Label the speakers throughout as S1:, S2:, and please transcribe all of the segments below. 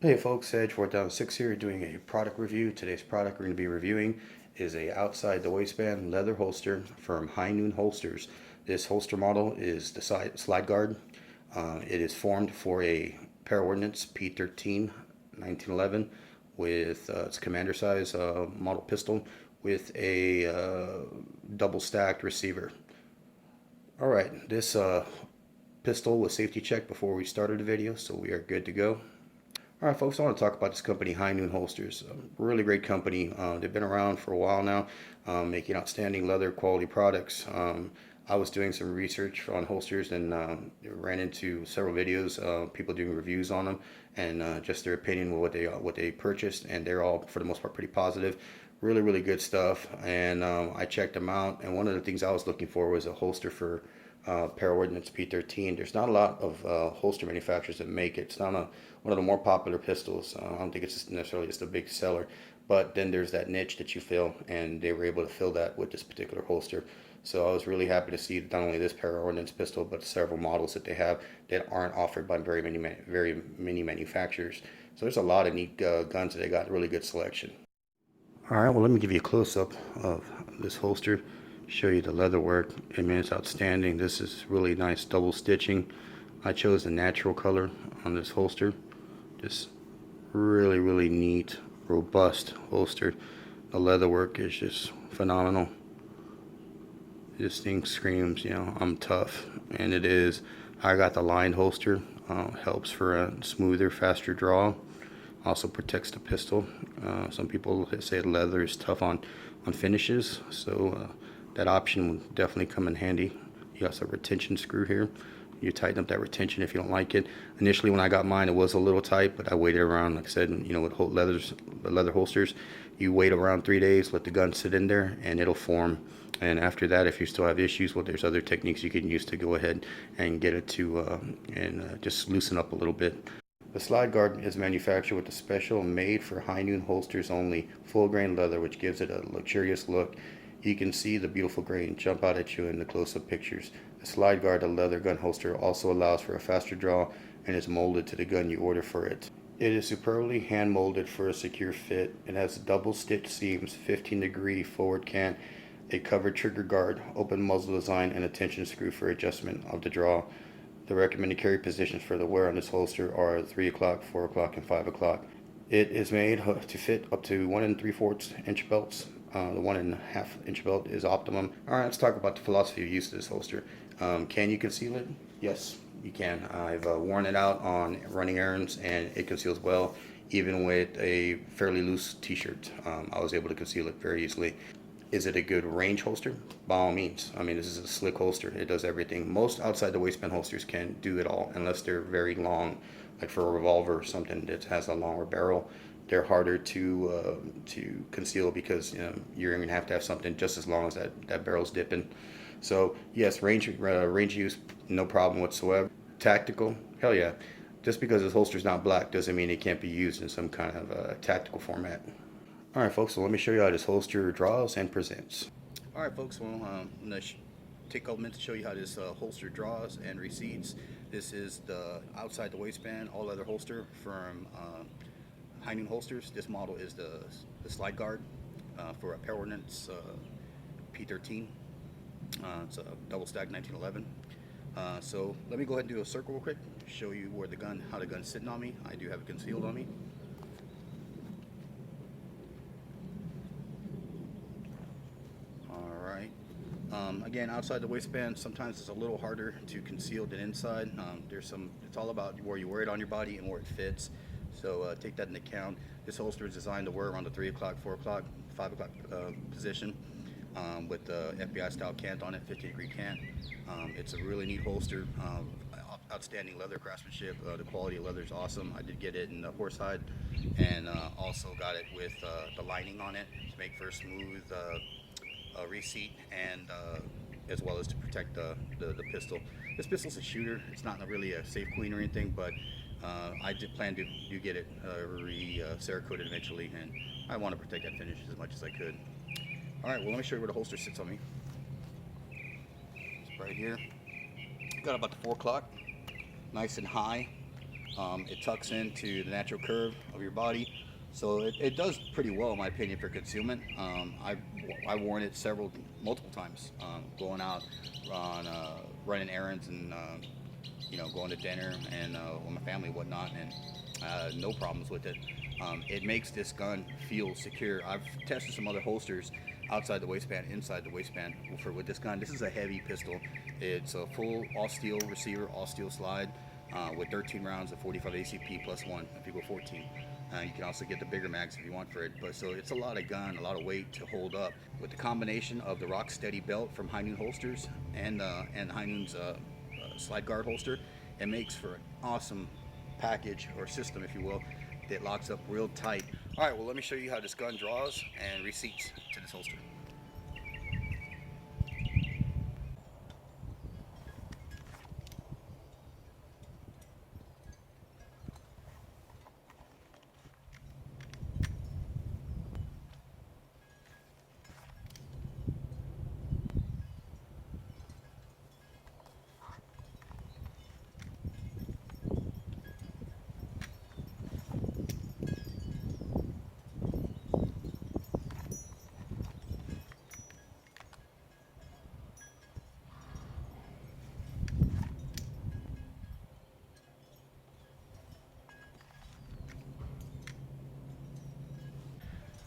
S1: Hey folks, Edge4006 here doing a product review. Today's product we're going to be reviewing is a outside the waistband leather holster from High Noon Holsters. This holster model is the Slide Guard. It is formed for a Para Ordnance P13-1911 with its commander size model pistol with a double stacked receiver. Alright, this pistol was safety checked before we started the video, so we are good to go. Alright folks, I want to talk about this company, High Noon Holsters. Really great company. They've been around for a while now, making outstanding leather quality products. I was doing some research on holsters and ran into several videos, people doing reviews on them and just their opinion with what they purchased, and they're all for the most part pretty positive. Really good stuff, and I checked them out, and one of the things I was looking for was a holster for Para Ordnance P13. There's not a lot of holster manufacturers that make it. It's not one of the more popular pistols. I don't think it's necessarily just a big seller, but then there's that niche that you fill, and they were able to fill that with this particular holster. So I was really happy to see not only this Para Ordnance pistol, but several models that they have that aren't offered by very many manufacturers. So there's a lot of neat guns that they got. Really good selection. All right, well, let me give you a close-up of this holster. Show you the leather work. I mean, it's outstanding. This is really nice double stitching. I chose the natural color on this holster. Just really neat, robust holster. The leather work is just phenomenal. This thing screams, you know, I'm tough, and it is. I got the lined holster. Helps for a smoother, faster draw. Also protects the pistol. Some people say leather is tough on finishes, so that option will definitely come in handy. You got some retention screw here. You tighten up that retention if you don't like it. Initially when I got mine, it was a little tight, but I waited around, like I said, you know, with leather holsters, you wait around 3 days, let the gun sit in there, and it'll form. And after that, if you still have issues, well, there's other techniques you can use to go ahead and get it to just loosen up a little bit. The Slide Guard is manufactured with a special made for High Noon holsters only full grain leather, which gives it a luxurious look. You can see the beautiful grain jump out at you in the close-up pictures. The Slide Guard, a leather gun holster, also allows for a faster draw and is molded to the gun you order for it. It is superbly hand molded for a secure fit. It has double stitched seams, 15-degree forward cant, a covered trigger guard, open muzzle design, and a tension screw for adjustment of the draw. The recommended carry positions for the wear on this holster are 3 o'clock, 4 o'clock, and 5 o'clock. It is made to fit up to 1 3/4 inch belts. The 1.5 inch belt is optimum. Alright, let's talk about the philosophy of use of this holster. Can you conceal it? Yes, you can. I've worn it out on running errands, and it conceals well. Even with a fairly loose t-shirt, I was able to conceal it very easily. Is it a good range holster? By all means. I mean, this is a slick holster. It does everything. Most outside the waistband holsters can do it all, unless they're very long, like for a revolver or something that has a longer barrel. They're harder to conceal because, you know, you're going to have something just as long as that barrel's dipping. So yes, range use, no problem whatsoever. Tactical, hell yeah. Just because this holster's not black doesn't mean it can't be used in some kind of tactical format. Alright folks, so let me show you how this holster draws and presents. Alright folks, well, I'm going to take a couple minutes to show you how this holster draws and recedes. This is the outside the waistband all leather holster from High Noon Holsters. This model is the Slide Guard for a Para Ordnance P13. It's a double stack 1911. So let me go ahead and do a circle real quick, show you where how the gun's sitting on me. I do have it concealed on me. Again, outside the waistband, sometimes it's a little harder to conceal than inside. It's all about where you wear it on your body and where it fits. So take that into account. This holster is designed to wear around the 3 o'clock, 4 o'clock, 5 o'clock position with the FBI style cant on it, 50-degree cant. It's a really neat holster. Outstanding leather craftsmanship. The quality of leather is awesome. I did get it in the horsehide, and also got it with the lining on it to make for a smooth reseat, and as well as to protect the pistol. This pistol's a shooter. It's not really a safe queen or anything, but I did plan to get it Cerakoted eventually, and I want to protect that finish as much as I could. Alright, well, let me show you where the holster sits on me. It's right here. Got about the 4 o'clock, nice and high. It tucks into the natural curve of your body, so it does pretty well in my opinion for concealment. I've worn it multiple times, going out on running errands and going to dinner and with my family and whatnot, and no problems with it. It makes this gun feel secure. I've tested some other holsters outside the waistband, inside the waistband with this gun. This is a heavy pistol. It's a full all steel receiver, all steel slide, with 13 rounds of 45 ACP plus 1 if you go 14. You can also get the bigger mags if you want for it, but so it's a lot of gun, a lot of weight to hold up. With the combination of the Rocksteady belt from High Noon Holsters and High Noon's Slide Guard holster, it makes for an awesome package or system, if you will, that locks up real tight. All right, well, let me show you how this gun draws and receipts to this holster.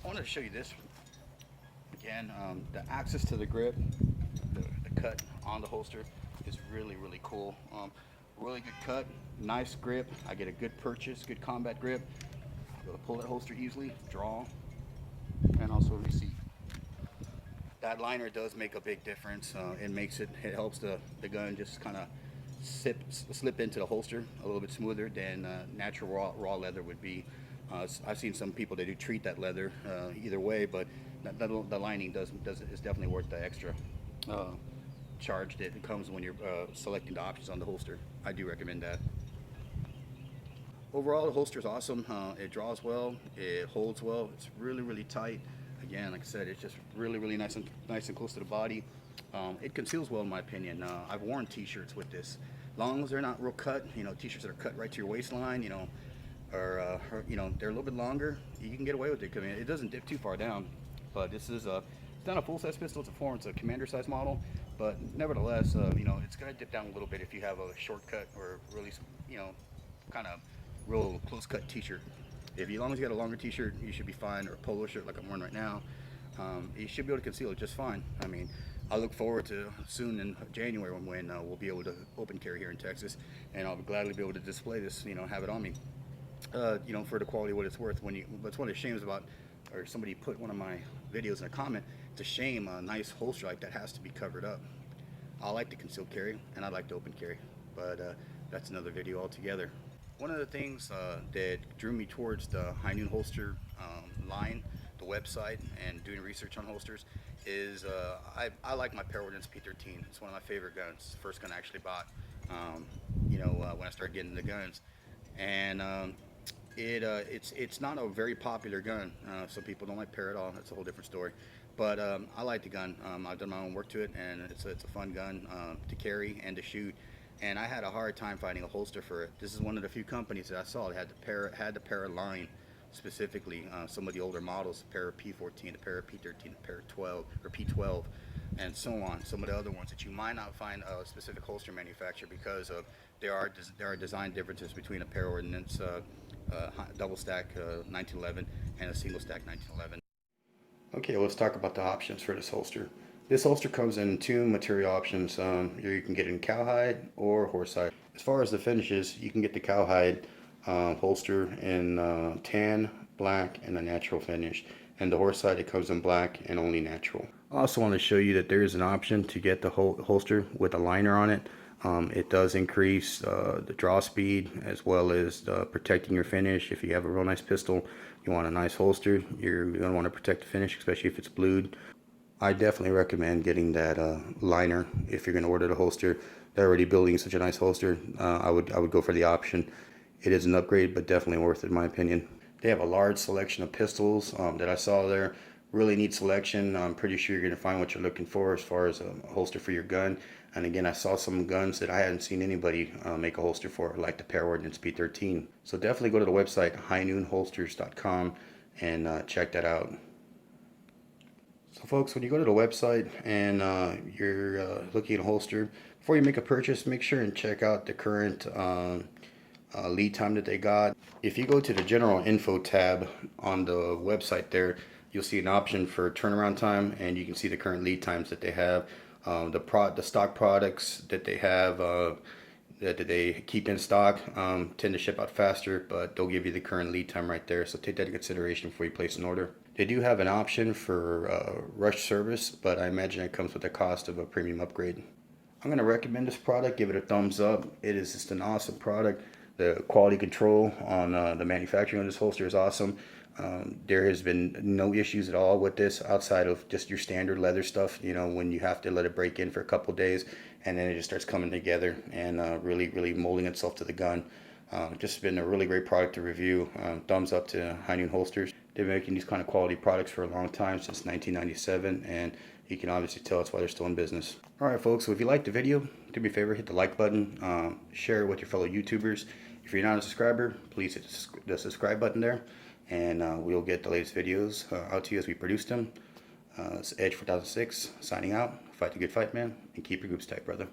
S1: I wanted to show you this again. The access to the grip, the cut on the holster is really cool. Really good cut, nice grip. I get a good purchase, good combat grip. I'm able to pull that holster easily, draw, and also receipt. That liner does make a big difference. It helps the gun just kind of slip into the holster a little bit smoother than natural raw leather would be. I've seen some people that do treat that leather either way, but the lining is definitely worth the extra charge that it comes when you're selecting the options on the holster. I do recommend that. Overall, the holster is awesome. It draws well, it holds well, it's really tight. Again, like I said, it's just really nice and close to the body. It conceals well in my opinion. I've worn t-shirts with this. As long as they're not real cut, t-shirts that are cut right to your waistline, or they're a little bit longer, you can get away with it. I mean, it doesn't dip too far down, but this is it's not a full-size pistol. It's a commander size model, but nevertheless, it's gonna dip down a little bit if you have a shortcut or really, kind of real close-cut t-shirt. As long as you got a longer t-shirt, you should be fine, or a polo shirt like I'm wearing right now. You should be able to conceal it just fine. I mean, I look forward to soon in January when we'll be able to open carry here in Texas, and I'll gladly be able to display this, have it on me. For the quality of what it's worth. That's one of the shames about, or somebody put one of my videos in a comment, it's a shame a nice holster like that has to be covered up. I like to conceal carry and I like to open carry, but that's another video altogether. One of the things that drew me towards the High Noon holster line, the website, and doing research on holsters is I like my Para Ordnance P13. It's one of my favorite guns. It's the first gun I actually bought when I started getting into guns, and it's not a very popular gun. Some people don't like Para at all. That's a whole different story. But I like the gun. I've done my own work to it, and it's a fun gun to carry and to shoot. And I had a hard time finding a holster for it. This is one of the few companies that I saw that had the Para line specifically. Some of the older models, the Para P14, the Para P13, the Para 12 or P12, and so on. Some of the other ones that you might not find a specific holster manufacturer because of there are design differences between a Para Ordnance double stack 1911 and a single stack 1911. Okay, let's talk about the options for this holster. This holster comes in two material options. You can get it in cowhide or horsehide. As far as the finishes, you can get the cowhide holster in tan, black, and a natural finish. And the horsehide, it comes in black and only natural. I also want to show you that there is an option to get the holster with a liner on it. It does increase the draw speed as well as protecting your finish. If you have a real nice pistol, you want a nice holster, you're going to want to protect the finish, especially if it's blued. I definitely recommend getting that liner if you're going to order the holster. They're already building such a nice holster. I would go for the option. It is an upgrade, but definitely worth it in my opinion. They have a large selection of pistols that I saw there. Really neat selection. I'm pretty sure you're going to find what you're looking for as far as a holster for your gun. And again, I saw some guns that I hadn't seen anybody make a holster for, like the Para Ordnance P13. So definitely go to the website highnoonholsters.com and check that out. So folks, when you go to the website and you're looking at a holster, before you make a purchase, make sure and check out the current lead time that they got. If you go to the general info tab on the website there, you'll see an option for turnaround time, and you can see the current lead times that they have. The stock products that they have that they keep in stock tend to ship out faster, but they'll give you the current lead time right there. So take that into consideration before you place an order. They do have an option for rush service, but I imagine it comes with the cost of a premium upgrade. I'm going to recommend this product. Give it a thumbs up. It is just an awesome product. The quality control on the manufacturing of this holster is awesome. There has been no issues at all with this outside of just your standard leather stuff, you know, when you have to let it break in for a couple days and then it just starts coming together and really molding itself to the gun. Just been a really great product to review. Thumbs up to High Noon Holsters. They've been making these kind of quality products for a long time, since 1997, and you can obviously tell that's why they're still in business. Alright folks, so if you liked the video, do me a favor, hit the like button, share it with your fellow YouTubers. If you're not a subscriber, please hit the subscribe button there, and we'll get the latest videos out to you as we produce them. It's Edge 4006 signing out. Fight the good fight, man, and keep your groups tight, brother.